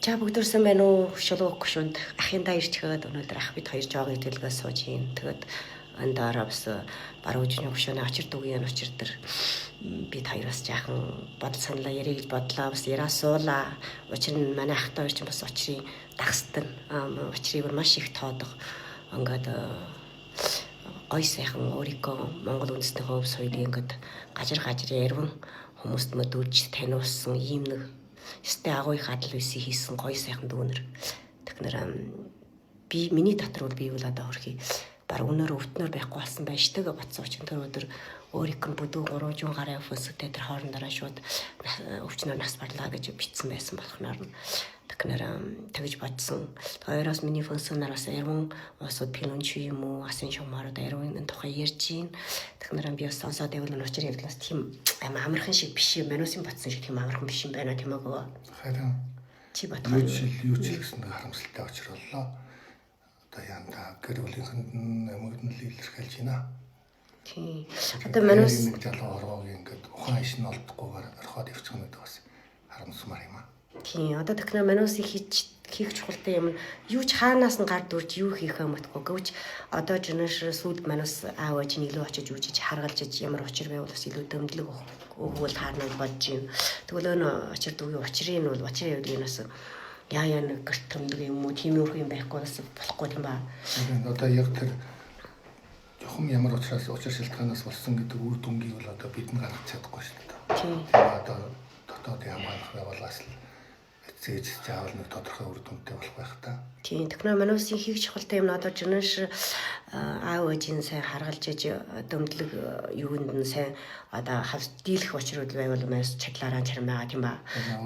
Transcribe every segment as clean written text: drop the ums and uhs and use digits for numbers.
За бүгдөрсөн байна уу? Шулууг гүшүнд ахиндаа ирж хөөд өнөөдөр ах бид хоёр жоогийн төлгөө сууж ийн. Тэгэд андаараа бас баруужны гүшүүнээ очирд үгийн очир дээр бид хоёр бас жаахан бодол саналаа ярих гэж бодлоо. Бас яраа суулаа. Учир нь манай ахтай хоёр ч бас очрын дагстан очрыг маш их тоодох. Ингээд гой сайхан өөрийнхөө Монгол үндэстний хувь соёлыг ингээд гажир ярван хүмүүст мөдүүлж таниулсан ийм нэг Ястай агуу их адал үсий хийсэн гоё сайхан дүүнер. Тэгэхээр би миний дотор бол би бол одоо хөрхий баг өнөр өвтнөр байхгүй болсон байж таг батсан учраас тэр өдөр өөрийнх нь бүдүү 3 жун гараа фөсөтэй тэр хоорондоо шууд өвчнөр нас барлаа гэж битсэн байсан болохоор тэгэхээр тэгж бодсон. Хоёроос миний функционаар бас ярван усууд пилонч юм уу асын шугамарууд ярван энэ тухай ярьж гин. Тэгэхээр би бас сонсоод байвал нь учир явдлаас тийм амархан шиг биш юм. Манусын батсан шиг тийм амархан биш юм байна тийм ээ. Харин чи бодгоо юу ч гэсэн харамсалтай учир боллоо. Одоо янда гэр бүлийнхэнд мөрдөн л илэрхийлж байна. Тийм. Одоо манус нэг залуу оргоог ингээд ухаан иш нь олдохгүйгээр орхоод явчих нь бас харамсмаар юм аа. Тийм. Одоо тэгэхээр манусыг хийх чухалтай юм. Юу ч хаанаас нь гард үрж юу хийхээ мэдгүй. Гэвч одоо жинэш сүлд манус аав ээж нь илүү очиж үжиж харгалж ямар учир байвал бас илүү дөмдлөг өгвөл таарна бодож юм. Тэгвэл өн очирд үгүй учрын бол учрын явдлын бас яа нэг гэрт төмдөг юм уу тийм юм байхгүй бас болохгүй юм ба. Одоо яг тэр жоохон ямар учир шалтгаанаас болсон гэдэг үр дүнгийг бол одоо бид нь гаргах чадахгүй шүү дээ. Тийм. Одоо дотоодын хамгаалах байгууллагаас л зээж заавал нэг тодорхой үр дүнтэй болох байх та. Тийм. Тэгэхээр манусын хийх чухалтай юм нь одоо жинэш аав ээжийн сайн харгалж иж дөмдлөг юунд нь сайн одоо дийлэх учрууд байвал манус чадлаараа чарм байгаа тийм ба.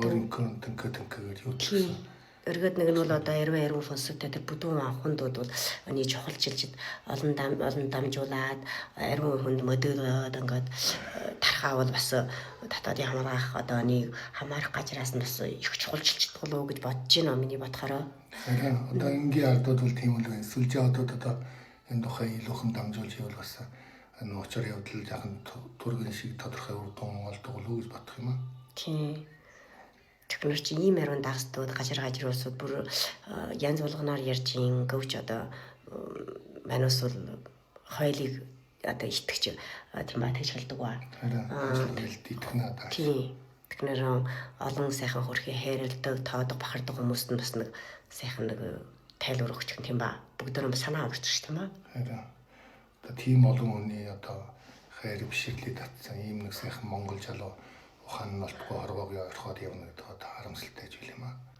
Өөрөнгөө тэнхээ юу гэсэн. Өргөд нэг нь бол одоо ярван фонстой тэр бүдүүн анхундууд бол оны чухалчилж олон дамжуулаад ярван хүнд мөдөөлөд ингээд тархаа бол бас татварын хамгаалах одоо оны хамаарах газраас нь бас их чухалчилж болов гэж бодож байна миний бодохороо. Одоо энгийн ардууд бол тийм л байна. Сүлжээ одод одоо энэ тухай илүүхэн дамжуулж ивэл бас энэ учир явдал жаахан түргэн шиг тодорхой үр дүн олдог болов уу гэж бодох юм аа. Тийм. Тэгэхээр чи ийм яруу дагстууд гажир усууд бүр янз болгоноор ярьж ин гэвч одоо манус бол хойлыг одоо итгэж тийм ба тэгж хэлдэг ба. Итгэх надаа. Тийм. Тэгэхээр олон сайхан хөрхий хайрладаг тоодог бахардаг хүмүүст нь бас нэг сайхан нэг тайлбар өгч тийм ба. Бүгдөө санаа аварч ш тийм ба. Харин одоо тийм олон хүний одоо хайр бишрлийг татсан ийм нэг сайхан монгол залуу ухаан нь олдгүй хорвоогийн орхоод явна гэдэг одоо харамсалтай зүйл юм аа.